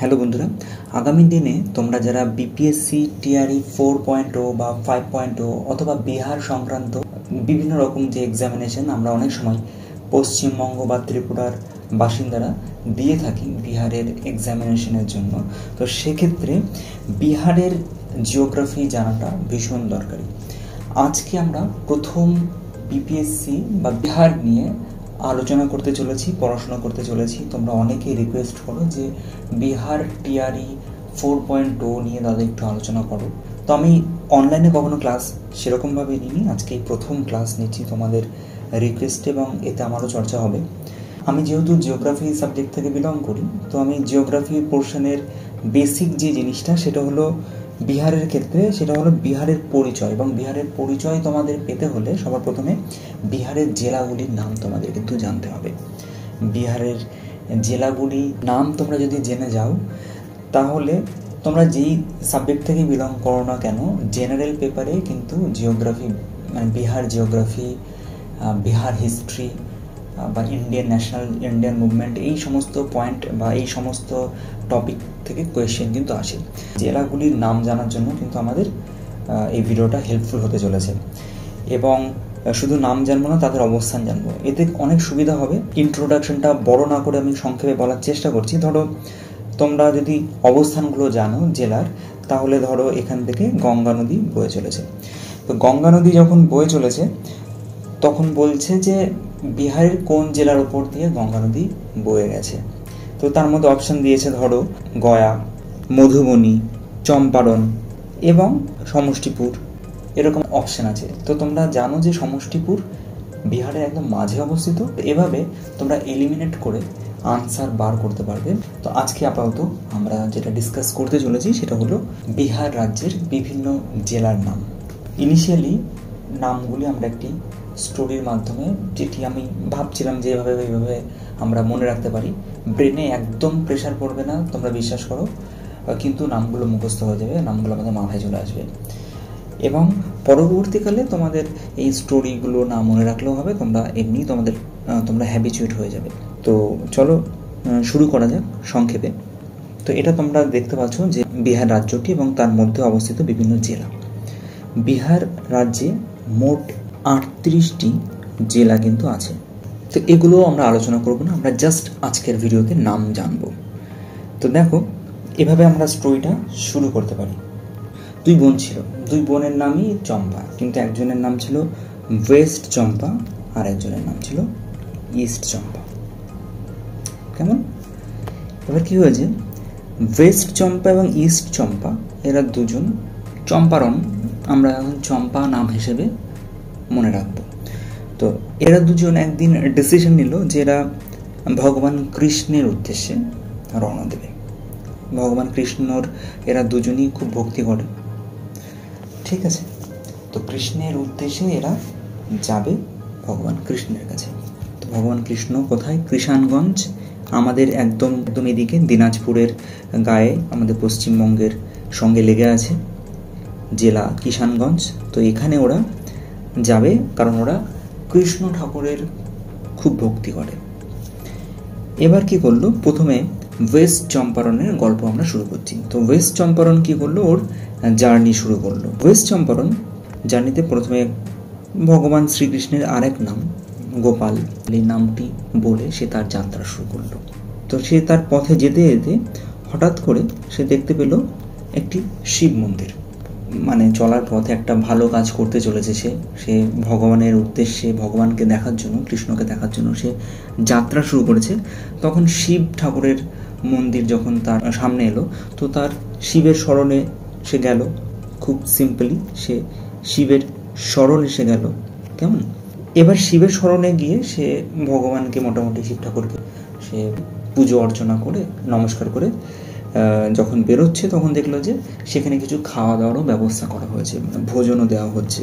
Hello বন্ধুরা, আগামী দিনে তোমরা যারা বিপিএসসি টিআরই 4.0 বা 5.0 অথবা বিহার সংক্রান্ত বিভিন্ন রকম যে এক্সামিনেশন আমরা অনেক সময় পশ্চিমবঙ্গ বা ত্রিপুরার বাসিন্দারা দিয়ে থাকি বিহারের এক্সামিনেশনের জন্য, তো সেক্ষেত্রে বিহারের জিওগ্রাফি জানাটা ভীষণ দরকারি। আজকে আমরা প্রথম বিপিএসসি বা বিহার নিয়ে আলোচনা করতে চলেছি, পড়াশোনা করতে চলেছি। তোমরা অনেকেই রিকোয়েস্ট করো যে বিহার টিআরই 4.0 নিয়ে দাদা একটু আলোচনা করো। তো আমি অনলাইনে কখনো ক্লাস সেরকমভাবে নিইনি, আজকে প্রথম ক্লাস নিচ্ছি তোমাদের রিকোয়েস্টে এবং এতে আমারও চর্চা হবে। আমি যেহেতু জিওগ্রাফি সাবজেক্ট থেকে বিলং করি, তো আমি জিওগ্রাফি পোর্শনের বেসিক যে জিনিসটা সেটা হলো বিহারের ক্ষেত্রে সেটা হলো বিহারের পরিচয়, এবং বিহারের পরিচয় তোমাদের পেতে হলে সবার প্রথমে বিহারের জেলাগুলির নাম তোমাদের কিন্তু জানতে হবে। বিহারের জেলাগুলির নাম তোমরা যদি জেনে যাও তাহলে তোমরা যেই সাবজেক্ট থেকে বিলং করো না কেন, জেনারেল পেপারে কিন্তু জিওগ্রাফি মানে বিহার জিওগ্রাফি, বিহার হিস্ট্রি বা ইন্ডিয়ান মুভমেন্ট, এই সমস্ত পয়েন্ট বা এই সমস্ত টপিক থেকে কোয়েশ্চেন কিন্তু আসে। জেলাগুলির নাম জানার জন্য কিন্তু আমাদের এই ভিডিওটা হেল্পফুল হতে চলেছে, এবং শুধু নাম জানবো না, তাদের অবস্থান জানবো, এতে অনেক সুবিধা হবে। ইন্ট্রোডাকশনটা বড় না করে আমি সংক্ষেপে বলার চেষ্টা করছি। ধরো তোমরা যদি অবস্থানগুলো জানো জেলার, তাহলে ধরো এখান থেকে গঙ্গা নদী বয়ে চলেছে। তো গঙ্গা নদী যখন বয়ে চলেছে তখন বলছে যে বিহারের কোন জেলার উপর দিয়ে গঙ্গা নদী বয়ে গেছে। তো তার মধ্যে অপশান দিয়েছে ধরো গয়া, মধুবনী, চম্পারণ এবং সমষ্টিপুর, এরকম অপশান আছে। তো তোমরা জানো যে সমষ্টিপুর বিহারের একদম মাঝে অবস্থিত। এভাবে তোমরা এলিমিনেট করে আনসার বার করতে পারবে। তো আজকে আপাতত আমরা যেটা ডিসকাস করতে চলেছি সেটা হলো বিহার রাজ্যের বিভিন্ন জেলার নাম। ইনিশিয়ালি নামগুলি আমরা একটি স্টোরির মাধ্যমে, যেটি আমি ভাবছিলাম যে এইভাবে আমরা মনে রাখতে পারি, ব্রেনে একদম প্রেশার পড়বে না, তোমরা বিশ্বাস করো, কিন্তু নামগুলো মুখস্থ হয়ে যাবে, নামগুলো আমাদের মাথায় চলে আসবে, এবং পরবর্তীকালে তোমাদের এই স্টোরিগুলো না মনে রাখলেও হবে, তোমরা এমনি তোমরা হ্যাবিচুয়েট হয়ে যাবে। তো চলো শুরু করা যাক সংক্ষেপে। তো এটা তোমরা দেখতে পাচ্ছ যে বিহার রাজ্যটি এবং তার মধ্যে অবস্থিত বিভিন্ন জেলা। বিহার রাজ্যে মোট 38টি জেলা কিন্তু আছে। তো এগুলো আমরা আলোচনা করব না, আমরা জাস্ট আজকের ভিডিওতে নাম জানবো। তো দেখো, এভাবে আমরা স্টোরিটা শুরু করতে পারি। দুই বোন ছিল, দুই বোনের নামই চম্পা, কিন্তু একজনের নাম ছিল ওয়েস্ট চম্পা আর একজনের নাম ছিল ইস্ট চম্পা। কেমন? এবার কি হয়েছে, ওয়েস্ট চম্পা এবং ইস্ট চম্পা এরা দুজন, চম্পারণ আমরা এখন চম্পা নাম হিসেবে মনে রাখবো। তো এরা দুজন একদিন ডিসিশন নিল যে এরা ভগবান কৃষ্ণের উদ্দেশ্যে রওনা দেবে। ভগবান কৃষ্ণর এরা দুজনই খুব ভক্তি করে, ঠিক আছে। তো কৃষ্ণের উদ্দেশ্যে এরা যাবে ভগবান কৃষ্ণের কাছে। তো ভগবান কৃষ্ণ কোথায়? কৃষাণগঞ্জ, আমাদের একদম এদিকে দিনাজপুরের গায়ে, আমাদের পশ্চিমবঙ্গের সঙ্গে লেগে আছে জেলা কিষাণগঞ্জ। তো এখানে ওরা যাবে কারণ ওরা কৃষ্ণ ঠাকুরের খুব ভক্তি করে। এবার কি করলো, প্রথমে ওয়েস্ট চম্পারণের গল্প আমরা শুরু করছি। তো ওয়েস্ট চম্পারণ কি করলো, ওর জার্নি শুরু করলো। ওয়েস্ট চম্পারণ জার্নিতে প্রথমে ভগবান শ্রীকৃষ্ণের আরেক নাম গোপাল, এই নামটি বলে সে তার যাত্রা শুরু করলো। তো সে তার পথে যেতে যেতে হঠাৎ করে সে দেখতে পেল একটি শিব মন্দির। মানে চলার পথে একটা ভালো কাজ করতে চলেছে সে ভগবানের উদ্দেশ্যে, ভগবানকে দেখার জন্য, কৃষ্ণকে দেখার জন্য সে যাত্রা শুরু করেছে। তখন শিব ঠাকুরের মন্দির যখন তার সামনে এলো, তো তার শিবের স্মরণে সে গেল। খুব সিম্পলি সে শিবের স্মরণ এসে গেল। কেমন? এবার শিবের স্মরণে গিয়ে সে ভগবানকে, মোটামুটি শিব ঠাকুরকে সে পুজো অর্চনা করে, নমস্কার করে যখন বেরোচ্ছে তখন দেখলো যে সেখানে কিছু খাওয়া দাওয়ারও ব্যবস্থা করা হয়েছে, ভোজনও দেওয়া হচ্ছে।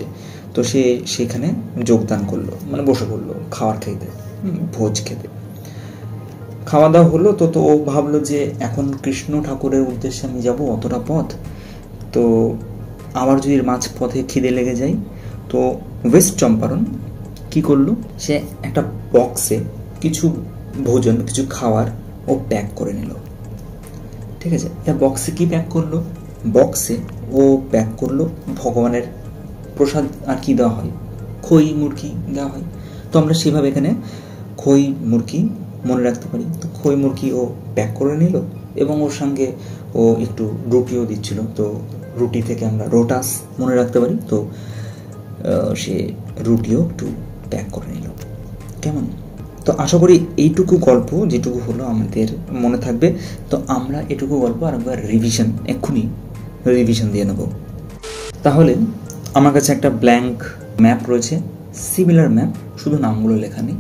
তো সে সেখানে যোগদান করলো, মানে বসে পড়লো খাওয়ার খেতে, ভোজ খেতে। খাওয়া দাওয়া হলো। তো ও ভাবলো যে এখন কৃষ্ণ ঠাকুরের উদ্দেশ্যে আমি যাবো অতটা পথ, তো আবার যদি মাঝ পথে খিদে লেগে যায়। তো ওয়েস্ট চম্পারণ কি করলো, সে একটা বক্সে কিছু ভোজন, কিছু খাওয়ার ও প্যাক করে নিল। ঠিক আছে। এবার বক্সে কি প্যাক করলো, বক্সে ও প্যাক করলো ভগবানের প্রসাদ। আর কি দেওয়া হয়, খই মুরগি দেওয়া হয়। তো আমরা সেভাবে এখানে খই মুরগি মনে রাখতে পারি। তো খই মুরগি ও প্যাক করে নিল এবং ওর সঙ্গে ও একটু রুটিও দিচ্ছিল। তো রুটি থেকে আমরা রোটাস মনে রাখতে পারি। তো সে রুটিও একটু প্যাক করে নিল। কেমন? তো আশা করি এইটুকু গল্প যেটুকু হলো আমাদের মনে থাকবে। তো আমরা এটুকু গল্প আরেকবার এক্ষুনি রিভিশন দিয়ে নেব। তাহলে আমার কাছে একটা ব্ল্যাঙ্ক ম্যাপ রয়েছে, সিমিলার ম্যাপ, শুধু নামগুলো লেখা নেই।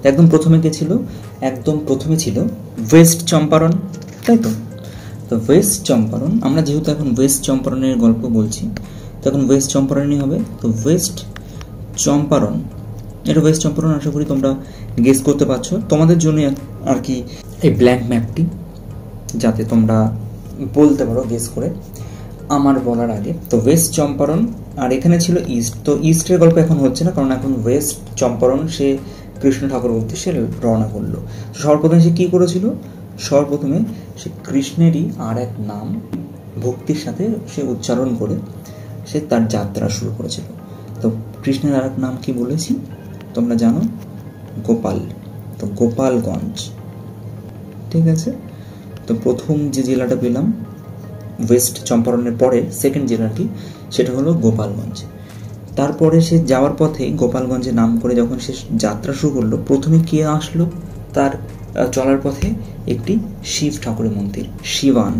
একদম প্রথমে কে ছিল? একদম প্রথমে ছিল ওয়েস্ট চম্পারণ, তাই তো? তো ওয়েস্ট চম্পারণ, আমরা যেহেতু এখন ওয়েস্ট চম্পারণের গল্প বলছি, তো এখন ওয়েস্ট চম্পারণই হবে। তো ওয়েস্ট চম্পারণ, এটা ওয়েস্ট চম্পারণ। আশা করি তোমরা গেস করতে পারছো। তোমাদের জন্য আর কি এই ব্ল্যাঙ্ক ম্যাপটি, যাতে তোমরা বলতে পারো গেস করে আমার বলার আগে। তো ওয়েস্ট চম্পারণ, আর এখানে ছিল ইস্ট। তো ইস্টের গল্প এখন হচ্ছে না, কারণ এখন ওয়েস্ট চম্পারণ সে কৃষ্ণ ঠাকুরের উদ্দেশ্যে রওনা করলো। সর্বপ্রথমে সে কী করেছিল? সর্বপ্রথমে সে কৃষ্ণেরই আর এক নাম ভক্তির সাথে সে উচ্চারণ করে সে তার যাত্রা শুরু করেছিল। তো কৃষ্ণের আর এক নাম কি বলেছি তোমরা জানো? গোপাল। তো গোপালগঞ্জ, ঠিক আছে। তো প্রথম যে জেলাটা পেলাম ওয়েস্ট চম্পারণের পরে সেকেন্ড জেলাটি, সেটা হলো গোপালগঞ্জ। তারপরে সে যাওয়ার পথে গোপালগঞ্জে নাম করে যখন সে যাত্রা শুরু করলো, প্রথমে কে আসলো তার চলার পথে? একটি শিব ঠাকুরের মন্দির, শিবান।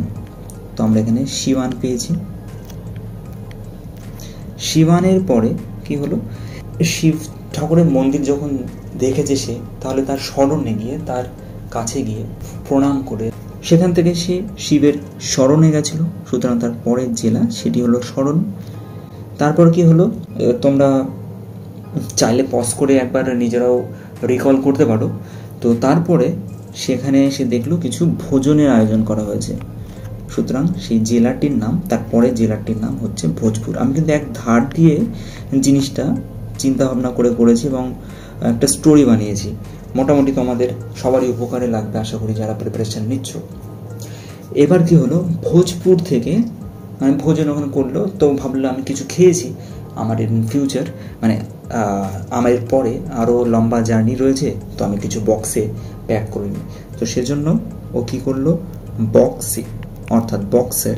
তো আমরা এখানে শিবান পেয়েছি। শিবানের পরে কি হলো? শিব ঠাকুরের মন্দির যখন দেখেছে সে, তাহলে তার স্মরণে গিয়ে, তার কাছে গিয়ে প্রণাম করে সেখান থেকে সে শিবের শরণে গেছিল। সুতরাং তার পরের জেলা সেটি হলো শরণ। তারপর কি হলো তোমরা চাইলে পজ করে একবার নিজেরাও রিকল করতে পারো। তো তারপরে সেখানে এসে দেখলো কিছু ভোজনের আয়োজন করা হয়েছে। সুতরাং সেই জেলাটির নাম, তারপরের জেলাটির নাম হচ্ছে ভোজপুর। আমি কিন্তু এক ধার দিয়ে জিনিসটা চিন্তা ভাবনা করে করেছি এবং একটা স্টোরি বানিয়েছি। মোটামুটি তোমাদের সবারই উপকারে লাগবে আশা করি, যারা প্রিপারেশন নিচ্ছ। এবার কি হলো, ভোজপুর থেকে মানে ভোজন ওখানে করলো। তো ভাবলাম আমি কিছু খেয়েছি, আমার ইন ফিউচার মানে আমার পরে আরও লম্বা জার্নি রয়েছে, তো আমি কিছু বক্সে প্যাক করে নিই। তো সেজন্য ও কী করলো, বক্সে অর্থাৎ বক্সার,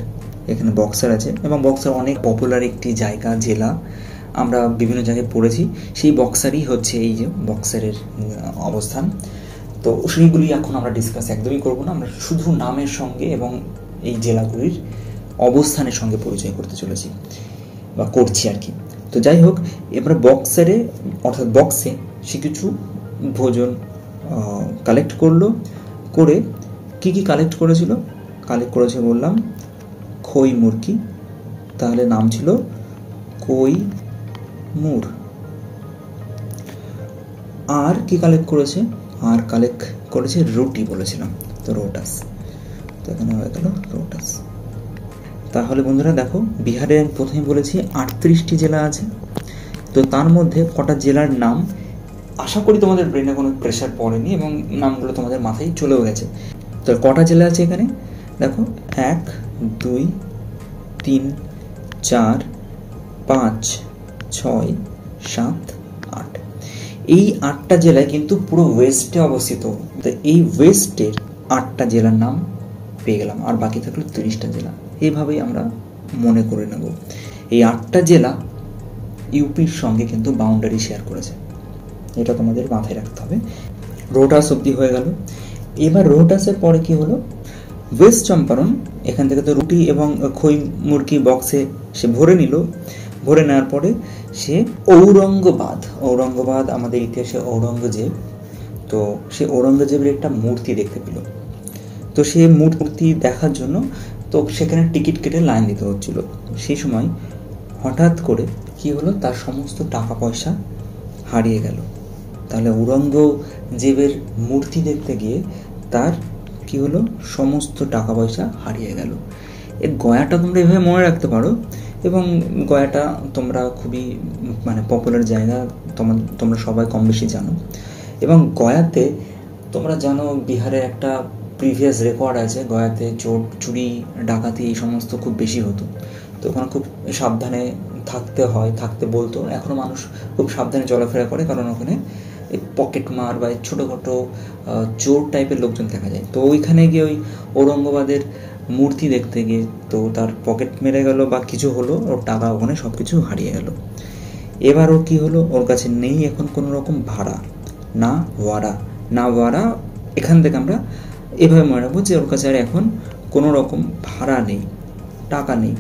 এখানে বক্সার আছে এবং বক্সার অনেক পপুলার একটি জায়গা, জেলা, আমরা বিভিন্ন জায়গায় পড়েছি। সেই বক্সারই হচ্ছে এই যে বক্সারের অবস্থান। তো সেইগুলি এখন আমরা ডিসকাস একদমই করব না, আমরা শুধু নামের সঙ্গে এবং এই জেলাগুলির অবস্থানের সঙ্গে পরিচয় করতে চলেছি বা করছি আর কি। তো যাই হোক, এবার বক্সারে অর্থাৎ বক্সে সে কিছু ভোজন কালেক্ট করলো। করে কি কি কালেক্ট করেছিল? কালেক্ট করেছে বললাম খই মুরগি, তাহলে নাম ছিল কই মুর। আর কি কালেক্ট করেছে? আর কালেক্ট করেছে রুটি বলেছিলাম, তো রোটাস। তো এখানে হয়ে গেল রোটাস। তাহলে বন্ধুরা দেখো, বিহারে আমি প্রথমে বলেছি 38টি জেলা আছে। তো তার মধ্যে কটা জেলার নাম আশা করি তোমাদের ব্রেনে কোনো প্রেশার পড়েনি এবং নামগুলো তোমাদের মাথায় চলেও গেছে। তো কটা জেলা আছে এখানে দেখো, 1 2 3 4 5 6 7 8। এই 8টা জেলায় কিন্তু পুরো ওয়েস্টে অবস্থিত। তো এই ওয়েস্টের 8টা জেলার নাম পেয়ে গেলাম, আর বাকি থাকলো 30টা জেলা। এইভাবেই আমরা মনে করে নেব। এই 8টা জেলা ইউপির সঙ্গে কিন্তু বাউন্ডারি শেয়ার করেছে, এটা তোমাদের মাথায় রাখতে হবে। রোটাস অব্দি হয়ে গেল। এবার রোটাসের পরে কি হলো, ওয়েস্ট চম্পারণ, এখান থেকে তো রুটি এবং খই মুরগি বক্সে সে ভরে নিল। ভরে নেওয়ার পরে সে ঔরঙ্গাবাদ আমাদের ইতিহাসে ঔরঙ্গজেব, তো সে ঔরঙ্গজেবের একটা মূর্তি দেখতে পেল। তো সে মূর্তি দেখার জন্য তো সেখানে টিকিট কেটে লাইন দিতে হচ্ছিল। সেই সময় হঠাৎ করে কি হলো, তার সমস্ত টাকা পয়সা হারিয়ে গেল। তাহলে ঔরঙ্গজেবের মূর্তি দেখতে গিয়ে তার কি হলো, সমস্ত টাকা পয়সা হারিয়ে গেল। এই গয়াটা তোমরা এভাবে মনে রাখতে পারো, এবং গয়াটা তোমরা খুবই মানে পপুলার জায়গা, তোমরা সবাই কম বেশি জানো। এবং গয়াতে তোমরা জানো বিহারের একটা প্রিভিয়াস রেকর্ড আছে, গয়াতে চুরি ডাকাতি এই সমস্ত খুব বেশি হতো। তো ওখানে খুব সাবধানে থাকতে বলতো। এখনও মানুষ খুব সাবধানে চলাফেরা করে, কারণ ওখানে এই পকেট মার বা ছোটোখাটো চোর টাইপের লোকজন দেখা যায়। তো ওইখানে গিয়ে ওই ঔরঙ্গাবাদের মূর্তি দেখতে গিয়ে তো তার পকেট মেরে গেল বা কিছু হলো, ওর টাকা ওখানে সব কিছু হারিয়ে গেল। এবার ওর কী হলো, ওর কাছে নেই এখন কোনো রকম ভাড়া, না ওয়ারা। এখান থেকে আমরা এভাবে মনে রাখবো যে ওর কাছে আর এখন কোনো রকম ভাড়া নেই, টাকা নেই।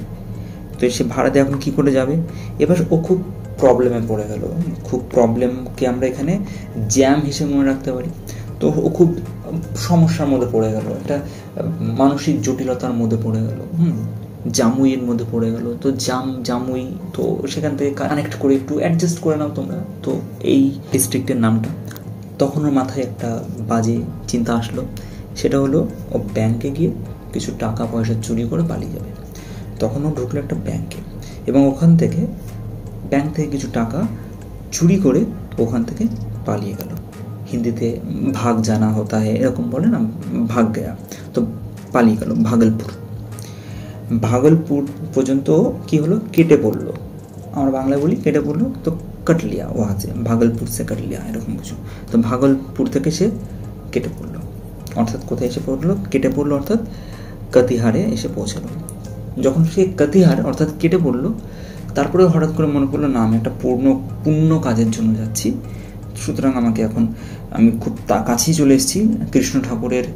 তো সে ভাড়া দিয়ে এখন কী করে যাবে? এবার ও খুব প্রবলেমে পড়ে গেল। খুব প্রবলেমকে আমরা এখানে জ্যাম হিসেবে মনে রাখতে পারি। তো ও খুব সমস্যার মধ্যে পড়ে গেল, একটা মানসিক জটিলতার মধ্যে পড়ে গেল, জামুইয়ের মধ্যে পড়ে গেল। তো জামুই, তো সেখান থেকে কানেক্ট করে একটু অ্যাডজাস্ট করে নাও তোমরা তো এই ডিস্ট্রিক্টের নামটা। তখন ওর মাথায় একটা বাজে চিন্তা আসলো, সেটা হলো ও ব্যাংকে গিয়ে কিছু টাকা পয়সা চুরি করে পালিয়ে যাবে। তখন ও ঢুকলো একটা ব্যাংকে এবং ব্যাংক থেকে কিছু টাকা চুরি করে ওখান থেকে পালিয়ে গেল। হিন্দিতে ভাগ জানা হতা হয় এরকম বলে না, ভাগ গয়া। তো পালিয়ে গেল ভাগলপুর পর্যন্ত। কি হলো, কেটে পড়লো, আমরা বাংলায় বলি কেটে পড়লো, তো कट लिया वहाँ से, भागलपुर से कट लिया এরকম কিছু। তো ভাগলপুর থেকে সে কেটে পড়লো, অর্থাৎ কোথায় এসে পড়লো, কেটে পড়লো, অর্থাৎ কাতিহারে এসে পৌঁছালো। যখন সে কাতিহার অর্থাৎ কেটে পড়লো, তারপরে হঠাৎ করে মনে পড়লো, না আমি একটা পুণ্য কাজের জন্য যাচ্ছি, সুতরাং আমি খুব কাছেই চলে এসেছি কৃষ্ণ ঠাকুরের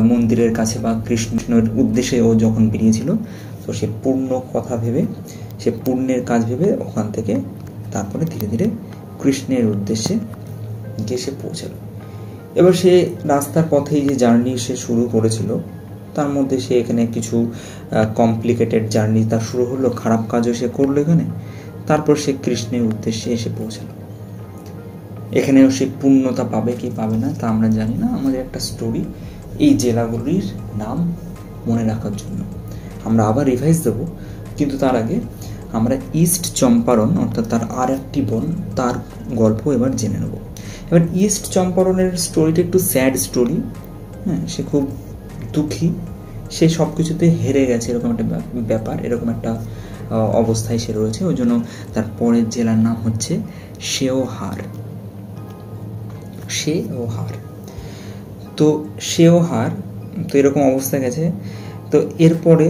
মন্দিরের কাছে বা কৃষ্ণের উদ্দেশ্যে ও যখন বেরিয়েছিল। তো সে পুণ্যের কাজ ভেবে ওখান থেকে তারপরে ধীরে ধীরে কৃষ্ণের উদ্দেশ্যে গিয়ে সে পৌঁছালো। এবার সে রাস্তার পথেই যে জার্নি সে শুরু করেছিল, তার মধ্যে সে এখানে কিছু কমপ্লিকেটেড জার্নি তার শুরু হলো, খারাপ কাজও সে করলো এখানে। তারপর সে কৃষ্ণের উদ্দেশ্যে এসে পৌঁছালো। এখানেও সে পূর্ণতা পাবে কি পাবে না তা আমরা জানি না। আমাদের একটা স্টোরি এই জেলাগুলির নাম মনে রাখার জন্য আমরা আবার রিভাইজ দেবো, কিন্তু তার আগে আমরা ইস্ট চম্পারণ অর্থাৎ তার আর একটি বোন, তার গল্প এবার জেনে নেব। এবার ইস্ট চম্পারণের স্টোরিটা একটু স্যাড স্টোরি। সে খুব দুঃখী, সে সব কিছুতে হেরে গেছে এরকম একটা ব্যাপার, এরকম একটা অবস্থায় সে রয়েছে। ওই জন্য তার পরের জেলার নাম হচ্ছে শেওহার। তো শেওহার তো এরকম অবস্থা গেছে। তো এরপরে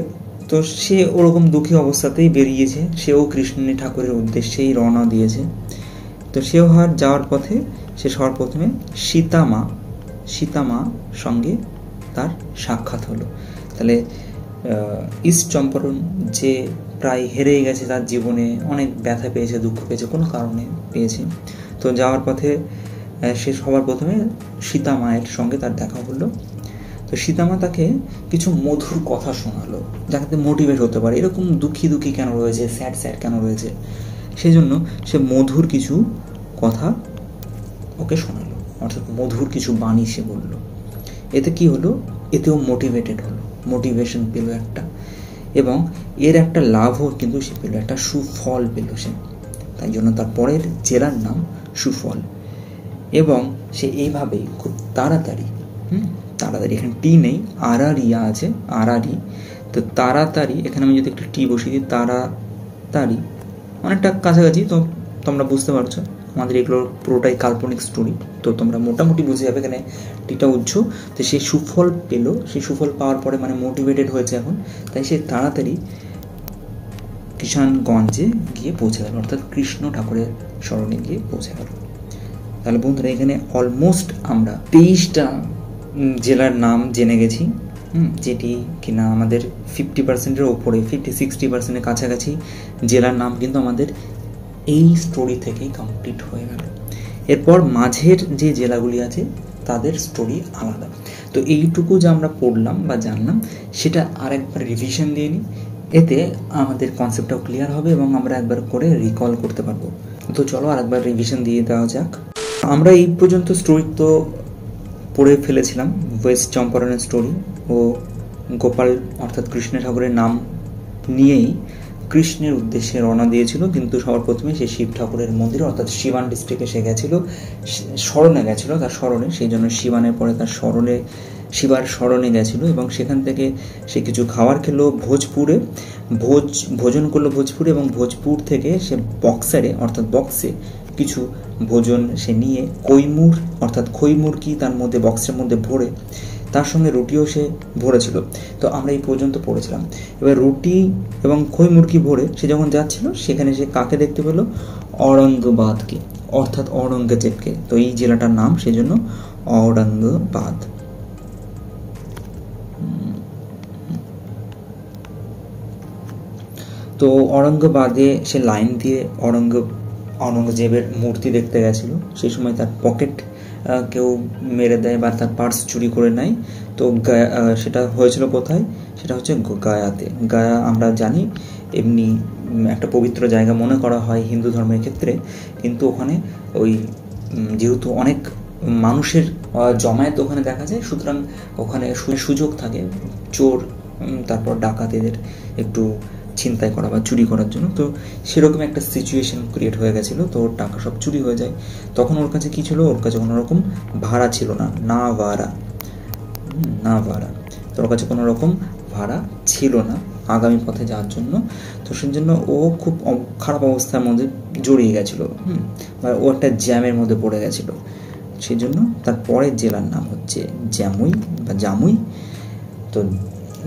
তো সে ওরকম দুঃখী অবস্থাতেই বেরিয়েছে, সেও কৃষ্ণ ঠাকুরের উদ্দেশ্যেই রওনা দিয়েছে। তো শেওহার যাওয়ার পথে সে সর্বপ্রথমে সীতামা সঙ্গে তার সাক্ষাৎ হলো। তাহলে ইস্ট চম্পারণ যে প্রায় হেরেই গেছে, তার জীবনে অনেক ব্যথা পেয়েছে, দুঃখ পেয়েছে, কোনো কারণে পেয়েছে। তো যাওয়ার পথে সে সবার প্রথমে সীতামায়ের সঙ্গে তার দেখা হলো। তো সীতামা তাকে কিছু মধুর কথা শোনালো, যাতে মোটিভেট হতে পারে, এরকম দুঃখী কেন রয়েছে, স্যাড কেন রয়েছে, সেই জন্য সে মধুর কিছু কথা ওকে শোনালো, অর্থাৎ মধুর কিছু বাণী সে বলল। এতে কি হলো, এতেও মোটিভেটেড হলো, মোটিভেশন পেল একটা, এবং এর একটা লাভও কিন্তু সে পেল, একটা সুফল পেল সে। তাই জন্য তার পরের জেলার নাম সুফল। এবং সে এইভাবেই খুব তাড়াতাড়ি, এখানে টি নেই, আরারিয়া আছে, আরারি। তো তাড়াতাড়ি, এখানে আমি যদি একটা টি বসিয়ে দিই, তাড়াতাড়ি অনেকটা কাছাকাছি। তো তোমরা বুঝতে পারছো আমাদের এগুলোর পুরোটাই কাল্পনিক স্টোরি, তো তোমরা মোটামুটি বুঝে যাবে এখানে টিটা উজ্জ। তো সে সুফল পেলো, সেই সুফল পাওয়ার পরে মানে মোটিভেটেড হয়েছে এখন, তাই সে তাড়াতাড়ি কিষানগঞ্জে গিয়ে পৌঁছে গেল, অর্থাৎ কৃষ্ণ ঠাকুরের স্মরণে গিয়ে পৌঁছে গেল। তাহলে বন্ধুরা, এখানে অলমোস্ট আমরা 23টা জেলার নাম জেনে গেছি, যেটি কিনা আমাদের 50%-এর ওপরে, 50-60%-এর কাছাকাছি জেলার নাম কিন্তু আমাদের এই স্টোরি থেকেই কমপ্লিট হয়ে গেল। এরপর মাঝের যে জেলাগুলি আছে তাদের স্টোরি আলাদা। তো এইটুকু যা আমরা পড়লাম বা জানলাম, সেটা আরেকবার রিভিশন দিয়ে নিই, এতে আমাদের কনসেপ্টটাও ক্লিয়ার হবে এবং আমরা একবার করে রিকল করতে পারবো। তো চলো আরেকবার রিভিশন দিয়ে দেওয়া যাক। আমরা এই পর্যন্ত স্টোরি তো পড়ে ফেলেছিলাম, ওয়েস্ট চম্পারণের স্টোরি, ও গোপাল অর্থাৎ কৃষ্ণ ঠাকুরের নাম নিয়েই কৃষ্ণের উদ্দেশ্যে রওনা দিয়েছিল, কিন্তু সবার প্রথমে সে শিব ঠাকুরের মন্দির অর্থাৎ শিবান ডিস্ট্রিক্টে সে গেছিলো, স্মরণে গেছিলো, তার স্মরণে, সেই জন্য শিবানের পরে তার স্মরণে শিবার স্মরণে গেছিলো এবং সেখান থেকে সে কিছু খাবার খেলো ভোজপুরে, ভোজন করলো ভোজপুরে, এবং ভোজপুর থেকে সে বক্সে কিছু ভোজন সে নিয়ে কৈমুর অর্থাৎ খই মুরগি তার মধ্যে বক্সের মধ্যে ভরে, তার সঙ্গে রুটিও সে ভরেছিল। তো আমরা এই পর্যন্ত পড়েছিলাম। এবার রুটি এবং খই মুরগি ভরে সে যখন যাচ্ছিল সেখানে সে কাকে দেখতে পেল? औरंगाबादকে, অর্থাৎ औरंगजेबকে। তো এই জেলাটার নাম সেজন্য औरंगाबाद। তো औरंगाबादে সে লাইন দিয়ে औरंगजेबের মূর্তি দেখতে গেছিল। সেই সময় তার পকেট কেউ মেরে দেয় বা তার পার্স চুরি করে নেয়। তো সেটা হয়েছিল কোথায়? সেটা হচ্ছে গায়াতে। গায়া আমরা জানি এমনি একটা পবিত্র জায়গা মনে করা হয় হিন্দু ধর্মের ক্ষেত্রে, কিন্তু ওখানে ওই যেহেতু অনেক মানুষের জমায়েত ওখানে দেখা যায়, সুতরাং ওখানে সুযোগ থাকে চোর তারপর ডাকাতেদের একটু ছিনতাই করা বা চুরি করার জন্য। তো সেরকম একটা সিচুয়েশন ক্রিয়েট হয়ে গেছিলো। তো ওর টাকা সব চুরি হয়ে যায়। তখন ওর কাছে কী ছিল? ওর কাছে কোনো রকম ভাড়া ছিল না, না ভাড়া। তো ওর কাছে কোনো রকম ভাড়া ছিল না আগামী পথে যাওয়ার জন্য। তো সেই জন্য ও খুব খারাপ অবস্থার মধ্যে জড়িয়ে গেছিলো, বা ও একটা জ্যামের মধ্যে পড়ে গেছিলো। সেই জন্য তার পরের জেলার নাম হচ্ছে জামুই। তো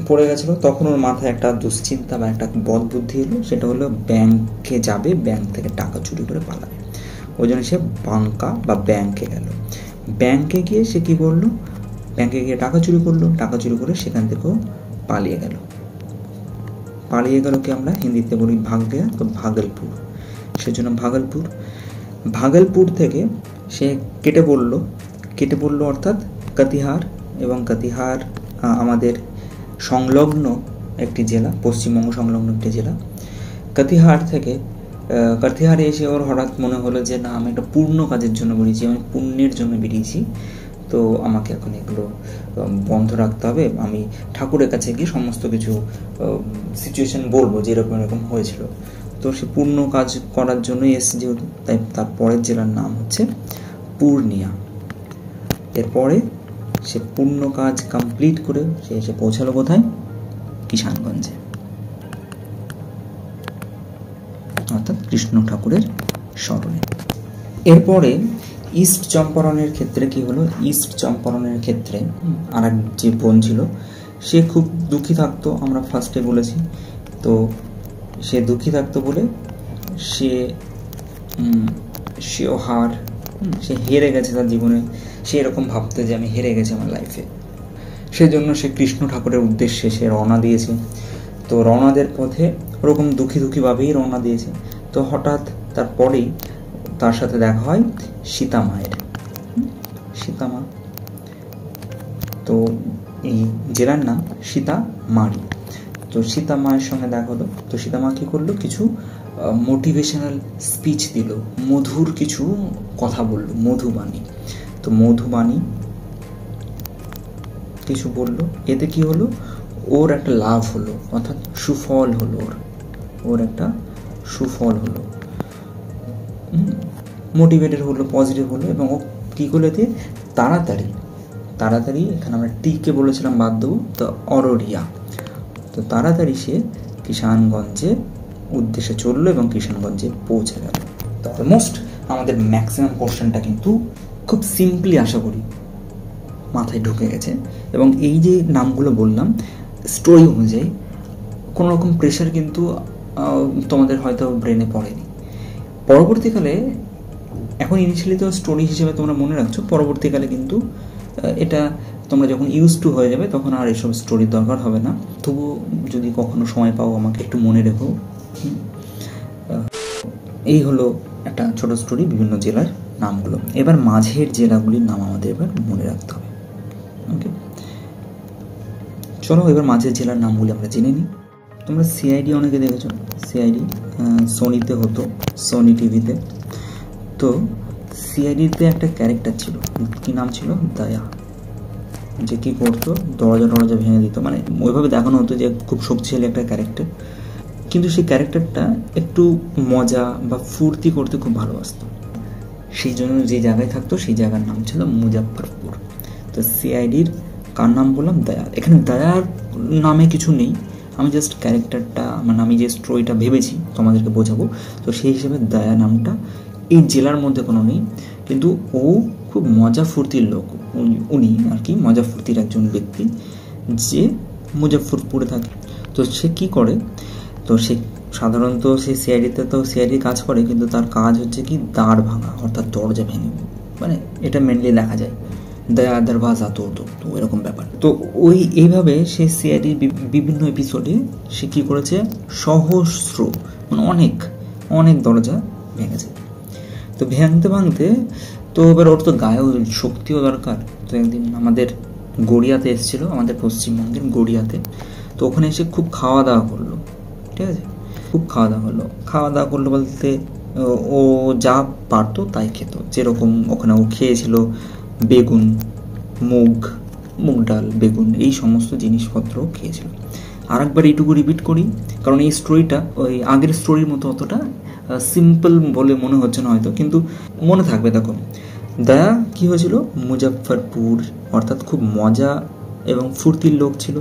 পড়ে গেছিলো। তখন ওর মাথায় একটা দুশ্চিন্তা বা একটা বদ বুদ্ধি এলো, সেটা হলো ব্যাংকে যাবে, ব্যাংক থেকে টাকা চুরি করে পালাবে। ওই জন্য সে ব্যাংকে গেল। ব্যাংকে গিয়ে সে কী করলো? ব্যাংকে গিয়ে টাকা চুরি করলো। টাকা চুরি করে সেখান থেকেও পালিয়ে গেল কি আমরা হিন্দিতে বলি ভাগ গয়া। তো ভাগলপুর, সেজন্য ভাগলপুর থেকে সে কেটে পড়লো অর্থাৎ কাতিহার। এবং কাতিহার আমাদের সংলগ্ন একটি জেলা, পশ্চিমবঙ্গ সংলগ্ন একটি জেলা। কাতিহারে এসে ওর হঠাৎ মনে হলো যে না, আমি একটা পূর্ণ কাজের জন্য বেরিয়েছি, আমি পুণ্যের জন্য বেরিয়েছি। তো আমাকে এখন এগুলো বন্ধ রাখতে হবে। আমি ঠাকুরের কাছে গিয়ে সমস্ত কিছু সিচুয়েশন বলবো যে এরকম হয়েছিল। তো সে পূর্ণ কাজ করার জন্যই এসে যেহেতু, তাই তার পরের জেলার নাম হচ্ছে পূর্ণিয়া। এরপরে সে পূর্ণ কাজ কমপ্লিট করে সে এসে পৌঁছালো কোথায়? কিষানগঞ্জে, অর্থাৎ কৃষ্ণ ঠাকুরের স্মরণে। এরপরে ইস্ট চম্পারণের ক্ষেত্রে কি হলো? ইস্ট চম্পারণের ক্ষেত্রে আর এক যে বোন ছিল, সে খুব দুঃখী থাকতো, আমরা ফার্স্টে বলেছি। তো সে দুঃখী থাকতো বলে সে হেরে গেছে তার জীবনে। সে এরকম ভাবতো যে আমি হেরে গেছি আমার লাইফে। সেজন্য সে কৃষ্ণ ঠাকুরের উদ্দেশ্যে সে রওনা দিয়েছে। তো রওনাদের পথে ওরকম দুঃখীভাবেই রওনা দিয়েছে। তো হঠাৎ তারপরেই তার সাথে দেখা হয় সীতা মা। তো এই জেলার নাম সীতামারি। তো সীতা মায়ের সঙ্গে দেখা হলো। তো সীতা মা কী করলো? কিছু মোটিভেশনাল স্পিচ দিল, মধুর কিছু কথা বলল, মধুবাণী। তো মধুবাণী কিছু বলল। এতে কি হলো? ওর একটা লাভ হলো, অর্থাৎ সুফল হলো, ওর একটা সুফল হলো, মোটিভেটেড হলো, পজিটিভ হলো। এবং ও কী করলো? এতে তাড়াতাড়ি এখানে আমরা টিকে বলেছিলাম বাদ দেবো, তো অরোরিয়া। তো তাড়াতাড়ি সে কিষানগঞ্জে উদ্দেশ্যে চললো এবং কিষানগঞ্জে পৌঁছে গেল। তো অলমোস্ট আমাদের ম্যাক্সিমাম কোশ্চেনটা কিন্তু খুব সিম্পলি আশা করি মাথায় ঢুকে গেছে। এবং এই যে নামগুলো বললাম স্টোরি অনুযায়ী, কোনো রকম প্রেশার কিন্তু তোমাদের হয়তো ব্রেনে পড়েনি। পরবর্তীকালে, এখন ইনিশিয়ালি তো স্টোরি হিসেবে তোমরা মনে রাখছো, পরবর্তীকালে কিন্তু এটা তোমরা যখন ইউজ টু হয়ে যাবে তখন আর এসব স্টোরির দরকার হবে না। তবু যদি কখনো সময় পাও আমাকে একটু মনে রেখো। এই হলো একটা ছোট স্টোরি, বিভিন্ন জেলার নামগুলো। এবার মাঝের জেলাগুলির নাম আমাদের এবার মনে রাখতে হবে। ওকে, চলো এবার মাঝের জেলার নামগুলি আমরা জেনে নিই। তোমরা সিআইডি অনেকে দেখেছো, সিআইডি সোনিতে হতো, সোনি টিভিতে। তো সিআইডিতে একটা ক্যারেক্টার ছিল, কি নাম ছিল? দয়া। যে কী করতো? দরজা ভেঙে দিত। মানে ওইভাবে দেখানো হতো যে খুব শক্তিশালী একটা ক্যারেক্টার, কিন্তু সেই ক্যারেক্টারটা একটু মজা বা ফুর্তি করতে খুব ভালোবাসত। সেই জন্য যে জায়গায় থাকতো সেই জায়গার নাম ছিল মুজাফফরপুর। তো সিআইডির কার নাম বললাম? দয়া। এখানে দয়ার নামে কিছু নেই, আমি জাস্ট ক্যারেক্টারটা মানে আমি যে স্টোরিটা ভেবেছি তোমাদেরকে বোঝাবো, তো সেই হিসেবে দয়া নামটা এই জেলার মধ্যে কোনো নেই, কিন্তু ও খুব মজা ফুর্তির লোক। উনি আর কি মজা ফুর্তির একজন ব্যক্তি যে মুজফ্ফরপুরে থাকে। তো সে কি করে, তো সে সাধারণত সে সিআইডিতে তো সিআইডি কাজ করে, কিন্তু তার কাজ হচ্ছে কি দাঁড় ভাঙা, অর্থাৎ দরজা ভেঙে, মানে এটা মেনলি দেখা যায় দয়া দরওয়াজা তোড় দো, তো এরকম ব্যাপার। তো এইভাবে সে সিআইডির বিভিন্ন এপিসোডে সে কি করেছে, সহস্র মানে অনেক অনেক দরজা ভেঙেছে। তো ভাঙতে তো এবার ওর তো গায়েও শক্তিও দরকার। তো একদিন আমাদের গড়িয়াতে এসেছিলো, আমাদের পশ্চিমবঙ্গের গড়িয়াতে। তো ওখানে এসে খুব খাওয়া দাওয়া করলো, ঠিক আছে, খুব খাওয়া দাওয়া করলো বলতে ও যা পারতো তাই খেত। যেরকম ওখানে ও খেয়েছিল বেগুন, মুগ ডাল, বেগুন, এই সমস্ত জিনিসপত্র খেয়েছিল। আর একবার এইটুকু রিপিট করি, কারণ এই স্টোরিটা ওই আগের স্টোরির মতো অতটা সিম্পল বলে মনে হচ্ছে না হয়তো, কিন্তু মনে থাকবে। দেখো দয়া কি হয়েছিল, মুজফ্ফরপুর অর্থাৎ খুব মজা এবং ফুর্তির লোক ছিল।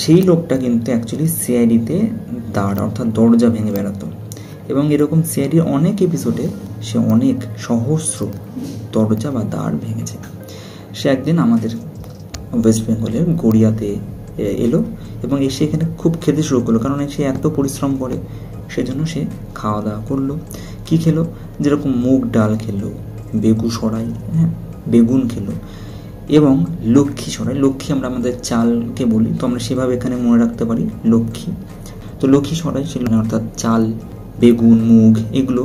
সেই লোকটা কিন্তু অ্যাকচুয়ালি সিআইডিতে দাঁড় অর্থাৎ দরজা ভেঙে বেড়াতো, এবং এরকম সিআইডির অনেক এপিসোডে সে অনেক সহস্র দরজা বা দাঁড় ভেঙেছে। সে একদিন আমাদের ওয়েস্ট বেঙ্গলের গড়িয়াতে এলো এবং এসে এখানে খুব খেতে শুরু করলো, কারণ সে এত পরিশ্রম করে, সেজন্য সে খাওয়া দাওয়া করলো। কি খেলো, যেরকম মুগ ডাল খেলো, বেগুসরাই, হ্যাঁ বেগুন খেলো, এবং লক্ষ্মী সরাই, লক্ষ্মী আমরা আমাদের চালকে বলি, তো আমরা সেভাবে এখানে মনে রাখতে পারি লক্ষ্মী। তো লক্ষ্মী সরাই ছিল অর্থাৎ চাল, বেগুন, মুগ এগুলো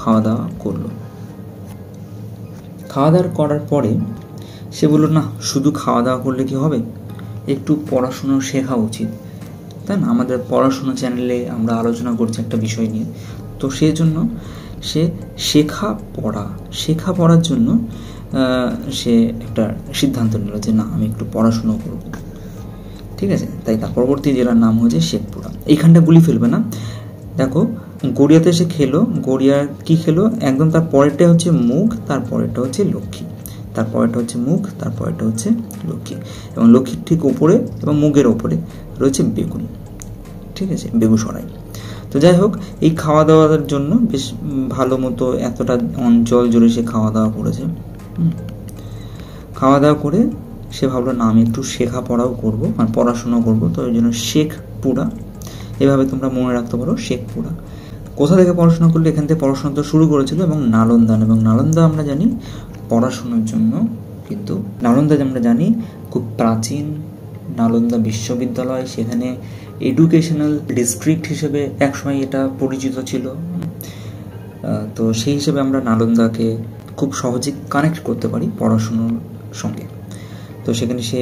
খাওয়া দাওয়া করলো। খাওয়া দাওয়া করার পরে সে বললো, না শুধু খাওয়া দাওয়া করলে কি হবে, একটু পড়াশুনো শেখা উচিত, তাই না? আমাদের পড়াশুনো চ্যানেলে আমরা আলোচনা করছি একটা বিষয় নিয়ে, তো সেই জন্য সে শেখা পড়ার জন্য সে একটা সিদ্ধান্ত নিল যে না আমি একটু পড়াশুনো করব, ঠিক আছে। তাই তার পরবর্তী জেলার নাম হচ্ছে শেখপুরা। এইখানটা গুলি ফেলবে না। দেখো গড়িয়াতে সে খেলো, গড়িয়ার কি খেলো, একদম তার পরেরটা হচ্ছে মুগ, তার পরেরটা হচ্ছে লক্ষ্মী, তার পরেরটা হচ্ছে মুগ, তার পরেরটা হচ্ছে লক্ষ্মী, এবং লক্ষ্মীর ঠিক ওপরে এবং মুগের ওপরে রয়েছে বেগুন, ঠিক আছে, বেগুসরাই। তো যাই হোক, এই খাওয়া দাওয়ার জন্য বেশ ভালো মতো এতটা অঞ্চল জুড়ে সে খাওয়া দাওয়া করেছে। খাওয়া দাওয়া করে সে ভাবলো না আমি একটু শেখা পড়াও করবো, মানে পড়াশোনা করবো, তো ওই জন্য শেখপুরা, এভাবে তোমরা মনে রাখতে পারো শেখপুরা। কোথা থেকে পড়াশোনা করলে, এখান থেকে পড়াশোনা তো শুরু করেছিল, এবং নালন্দা আমরা জানি পড়াশোনার জন্য, কিন্তু নালন্দা আমরা জানি খুব প্রাচীন নালন্দা বিশ্ববিদ্যালয়, সেখানে এডুকেশনাল ডিস্ট্রিক্ট হিসেবে একসময় এটা পরিচিত ছিল। তো সেই হিসেবে আমরা নালন্দাকে খুব সহজে কানেক্ট করতে পারি পড়াশুনোর সঙ্গে। তো সেখানে সে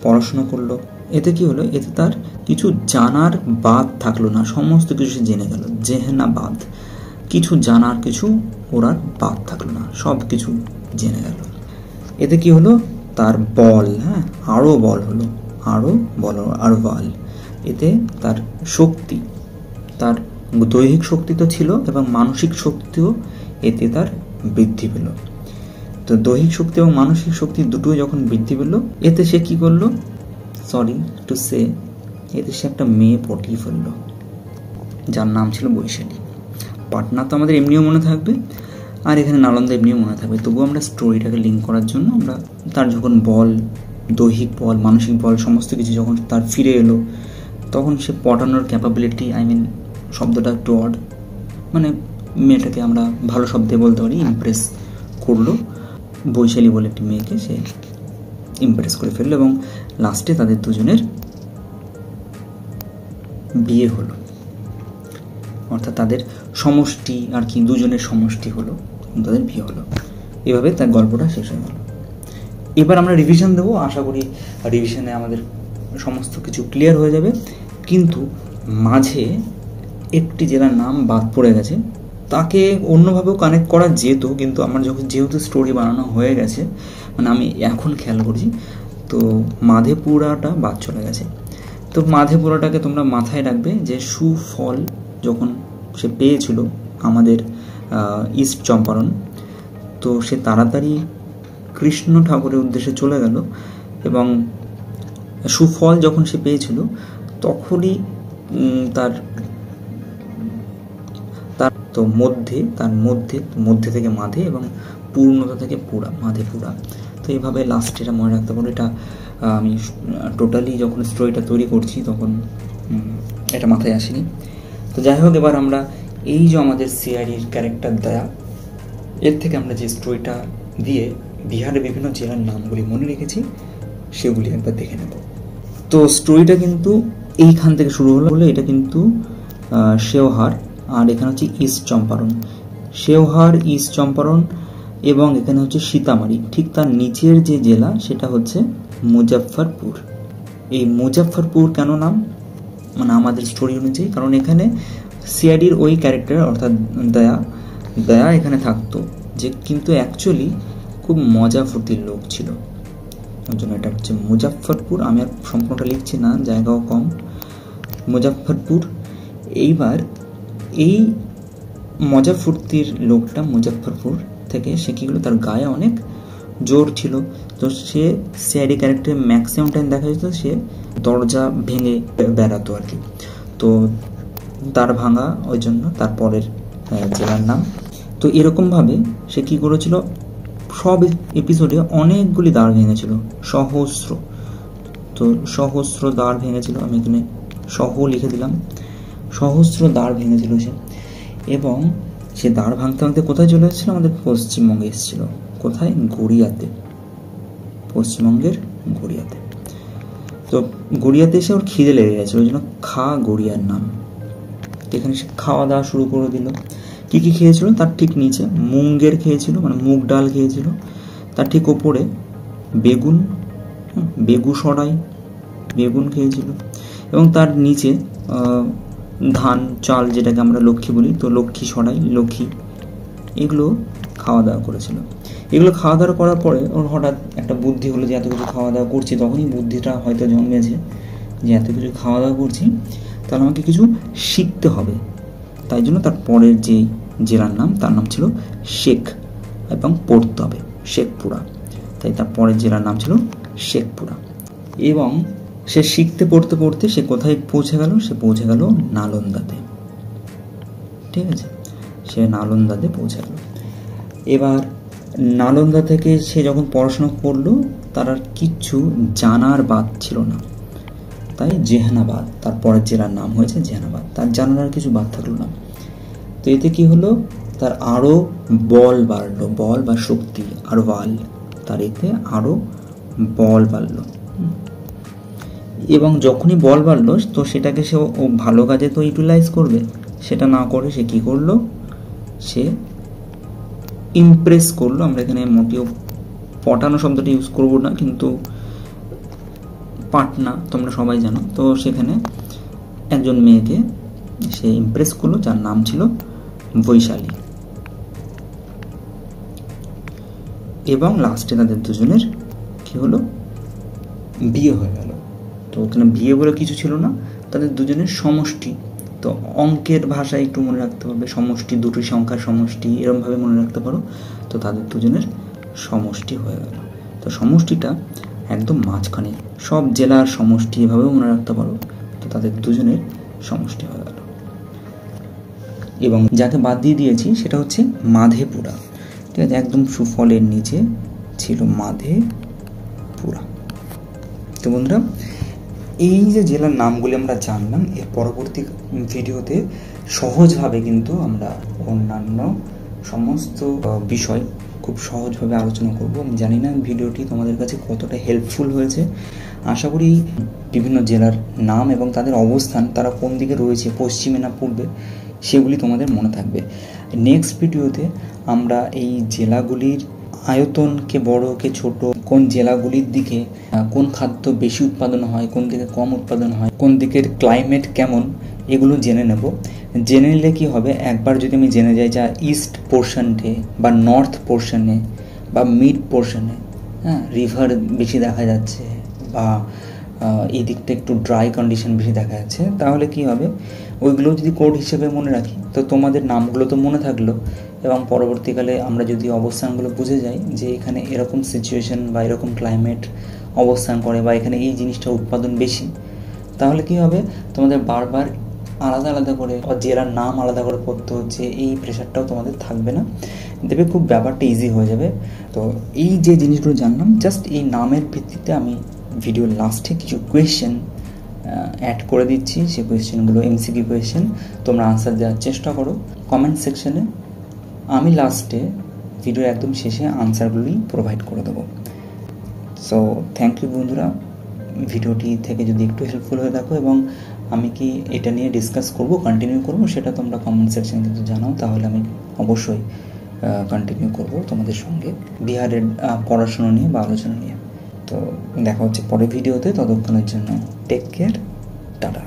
পড়াশুনো করলো, এতে কি হলো, এতে তার কিছু জানার বাদ থাকলো না, সমস্ত কিছু সে জেনে গেল, জেহেনা বাদ, কিছু জানার কিছু ওরার বাদ থাকলো না, সব কিছু জেনে গেল। এতে কি হলো, তার বল, হ্যাঁ আরও বল হলো, আরও বল। এতে তার শক্তি, তার দৈহিক শক্তি তো ছিল এবং মানসিক শক্তিও এতে তার বৃদ্ধি পেল। তো দৈহিক শক্তি এবং মানসিক শক্তি দুটোই যখন বৃদ্ধি পেল, এতে সে কি করলো, এতে সে একটা মেয়ে পটিয়ে ফেললো, যার নাম ছিল বৈশালী। পাটনা তো আমাদের এমনিও মনে থাকবে, আর এখানে নালন্দা এমনিও মনে থাকবে, তবুও আমরা স্টোরিটাকে লিঙ্ক করার জন্য আমরা তার যখন বল, দৈহিক বল, মানসিক বল সমস্ত কিছু যখন তার ফিরে এলো, তখন সে পটানোর ক্যাপাবিলিটি, শব্দটা একটু অড, মানে মেয়েটাকে আমরা ভালো শব্দে বলতে পারি, ইমপ্রেস করলো, বৈশালী বলে একটি মেয়েকে সে ইমপ্রেস করে ফেললো, এবং লাস্টে তাদের দুজনের বিয়ে হলো, অর্থাৎ তাদের সমষ্টি আর কি, দুজনের সমষ্টি হলো, তাদের বিয়ে হলো। এভাবে তার গল্পটা শেষ হয়ে গেল। এবার আমরা রিভিশন দেবো, আশা করি রিভিশনে আমাদের সমস্ত কিছু ক্লিয়ার হয়ে যাবে। কিন্তু মাঝে একটি জেলার নাম বাদ পড়ে গেছে, তাকে অন্যভাবেও কানেক্ট করা যেত, কিন্তু আমার যেহেতু স্টোরি বানানো হয়ে গেছে, মানে আমি এখন খেয়াল করছি, তো মাধেপুরাটা বাদ চলে গেছে। তো মাধেপুরাটাকে তোমরা মাথায় রাখবে যে সুফল যখন সে পেয়েছিল আমাদের ইস্ট চম্পারণ, তো সে তাড়াতাড়ি কৃষ্ণ ঠাকুরের উদ্দেশ্যে চলে গেল এবং সুফল যখন সে পেয়েছিল তখনই তার তো মধ্যে থেকে মাধে এবং পূর্ণতা থেকে পুরা, মাধে পুরা। তো এইভাবে লাস্ট এটা মনে রাখতে পারো। এটা আমি টোটালি যখন স্টোরিটা তৈরি করছি তখন এটা মাথায় আসেনি। তো যাই হোক, এবার আমরা এই যে আমাদের সিআইডির ক্যারেক্টার দয়া, এর থেকে আমরা যে স্টোরিটা দিয়ে বিহারের বিভিন্ন জেলার নামগুলি মনে রেখেছি সেগুলি একবার দেখে নেব। তো স্টোরিটা কিন্তু এইখান থেকে শুরু হলো বলে এটা কিন্তু শেওহার, আর এখানে হচ্ছে ইস্ট চম্পারণ। শেওহার, ইস্ট চম্পারণ এবং এখানে হচ্ছে সীতামারি। ঠিক তার নিচের যে জেলা সেটা হচ্ছে মুজাফফরপুর। এই মুজাফফরপুর কেন নাম, মানে আমাদের স্টোরি অনুযায়ী, কারণ এখানে সিআইডির ওই ক্যারেক্টার অর্থাৎ দয়া এখানে থাকতো, যে কিন্তু অ্যাকচুয়ালি খুব মজা ফুর্তির লোক ছিল, ওই জন্য এটা হচ্ছে মুজাফফরপুর। আমি আর সম্পূর্ণটা লিখছি না, জায়গাও কম। মুজাফফরপুর। এইবার এই মজা ফুর্তির লোকটা মুজাফফরপুর থেকে সে কী হলো, তার গায়ে অনেক জোর ছিল। তো সে সিআইডি ক্যারেক্টারে ম্যাক্সিমাম টাইম দেখা যেত সে দরজা ভেঙে বেড়াতো আর কি। তো দ্বার ভাঙা, ওই জন্য তারপরের জেলার নাম। তো এরকমভাবে সে কী করেছিল, সব এপিসোডে অনেকগুলি দ্বার ভেঙেছিল, সহস্র। তো সহস্র দ্বার ভেঙেছিল, আমি এখানে লিখে দিলাম, সহস্র দ্বার ভেঙেছিল সে। এবং সে দ্বার ভাঙতে ভাঙতে কোথায় চলে এসেছিল, আমাদের পশ্চিমবঙ্গে এসেছিল। কোথায়? গড়িয়াতে, পশ্চিমবঙ্গের গড়িয়াতে। তো গড়িয়াতে এসে ওর খিদে লেগে গেছে, ওই জন্য খা গড়িয়ার নাম। এখানে সে খাওয়া দাওয়া শুরু করে দিল। কী কী খেয়েছিল, তার ঠিক নিচে মুঙ্গের খেয়েছিল, মানে মুগ ডাল খেয়েছিল। তার ঠিক ওপরে বেগুসরাই বেগুন খেয়েছিল। এবং তার নিচে ধান চাল, যেটাকে আমরা লক্ষ্মী বলি, তো লক্ষ্মী সরাই, লক্ষ্মী, এগুলো খাওয়া দাওয়া করেছিল। এগুলো খাওয়া দাওয়া করার পরে ওর হঠাৎ একটা বুদ্ধি হলো যে এত কিছু খাওয়া দাওয়া করছি, তখনই বুদ্ধিটা হয়তো জন্মেছে যে এত কিছু খাওয়া দাওয়া করছি, তাহলে আমাকে কিছু শিখতে হবে। তাই জন্য তার পরের যে জেলার নাম, তার নাম ছিল শেখ, এবং পড়তে হবে শেখপুরা। তাই তার পরের জেলার নাম ছিল শেখপুরা। এবং সে শিখতে পড়তে পড়তে সে কোথায় পৌঁছে গেল, সে পৌঁছে গেল নালন্দাতে। ঠিক আছে, সে নালন্দাতে পৌঁছে গেল। এবার নালন্দা থেকে সে যখন পড়াশোনা করলো, তার আর কিচ্ছু জানার বাদ ছিল না, তাই জেহানাবাদ, তার পরের জেলার নাম হয়েছে জেহানাবাদ। তার জানার আর কিছু বাদ থাকলো না। তো এতে কি হলো, তার আরও বল বাড়লো, বল বা শক্তি, আরও বাল, তার এতে আরও বল বাড়লো। এবং যখনই বল বাড়লো, তো সেটাকে সে ভালো কাজে তো ইউটিলাইজ করবে, সেটা না করে সে কি করলো, সে ইমপ্রেস করলো। আমরা এখানে মোটেও পটানো শব্দটা ইউজ করবো না, কিন্তু পাটনা তোমরা সবাই জানো। তো সেখানে একজন মেয়েকে সে ইমপ্রেস করলো, যার নাম ছিল বৈশালী। এবং লাস্টে তাদের দুজনের কি হলো, বিয়ে হয়ে গেল। তো ওখানে বিয়ে বলে কিছু ছিল না, তাদের দুজনের সমষ্টি। তো অঙ্কের ভাষায় একটু মনে রাখতে হবে, সমষ্টি, দুটি সংখ্যার সমষ্টি, এরমভাবে মনে রাখতে পারো। তো তাদের দুজনের সমষ্টি হয়ে গেল। তো সমষ্টিটা একদম মাঝখানে, সব জেলার সমষ্টি এভাবেও মনে রাখতে পারো। তো তাদের দুজনের সমষ্টি হয়ে গেল। এবং যাকে বাদ দিয়ে দিয়েছি সেটা হচ্ছে মাধেপুরা। ঠিক আছে, একদম সুফলের নিচে ছিল মাধেপুরা। তো বন্ধুরা, এই যে জেলার নামগুলি আমরা জানলাম, এর পরবর্তী ভিডিওতে সহজভাবে কিন্তু আমরা অন্যান্য সমস্ত বিষয় খুব সহজভাবে আলোচনা করব। আমি জানি না ভিডিওটি তোমাদের কাছে কতটা হেল্পফুল হয়েছে। আশা করি বিভিন্ন জেলার নাম এবং তাদের অবস্থান, তারা কোন দিকে রয়েছে, পশ্চিমে না পূর্বে, সেগুলি তোমাদের মনে থাকবে। নেক্সট ভিডিওতে আমরা এই জেলাগুলির আয়তন, কে বড় কে ছোট, কোন জেলাগুলির দিকে কোন খাদ্য বেশি উৎপাদন হয়, কোন দিকে কম উৎপাদন হয়, কোন দিকের ক্লাইমেট কেমন, এগুলো জেনে নেব। জেনে নিলে কি হবে, একবার যদি আমি জেনে যাই যা ইস্ট পোর্শনে বা নর্থ পোর্শনে বা মিড পোর্শনে রিভার বেশি দেখা যাচ্ছে, বা এই দিকটা একটু ড্রাই কন্ডিশন বেশি দেখা যাচ্ছে, তাহলে কি হবে, ওইগুলো যদি কোড হিসেবে মনে রাখি, তো তোমাদের নামগুলো তো মনে থাকলো। এবং পরবর্তীকালে আমরা যদি অবস্থানগুলো বুঝে যাই যে এখানে এরকম সিচুয়েশন বা এরকম ক্লাইমেট অবস্থান করে বা এখানে এই জিনিসটার উৎপাদন বেশি, তাহলে কি হবে, তোমাদের বারবার আলাদা আলাদা করে জেলার নাম আলাদা করে পড়তে হচ্ছে, এই প্রেশারটাও তোমাদের থাকবে না, দেখবে খুব ব্যাপারটা ইজি হয়ে যাবে। তো এই যে জিনিসগুলো জানলাম, জাস্ট এই নামের ভিত্তিতে আমি ভিডিওর লাস্টে কিছু কোয়েশ্চেন অ্যাড করে দিচ্ছি। সেই কোয়েশ্চেনগুলো এমসিকিউ কোয়েশ্চেন, তোমরা আনসার দেওয়ার চেষ্টা করো কমেন্ট সেকশনে। আমি লাস্টে ভিডিওর একদম শেষে আনসারগুলি প্রোভাইড করে দেবো। সো থ্যাংক ইউ বন্ধুরা, ভিডিওটি থেকে যদি একটু হেল্পফুল হয়ে থাকো এবং আমি কি এটা নিয়ে ডিসকাস করব, কন্টিনিউ করব, সেটা তোমরা কমেন্ট সেকশনে কিন্তু জানাও, তাহলে আমি অবশ্যই কন্টিনিউ করব তোমাদের সঙ্গে বিহারের পড়াশোনা নিয়ে বা আলোচনা নিয়ে। তো দেখা হচ্ছে পরের ভিডিওতে, ততক্ষণের জন্য টেক কেয়ার, টাটা।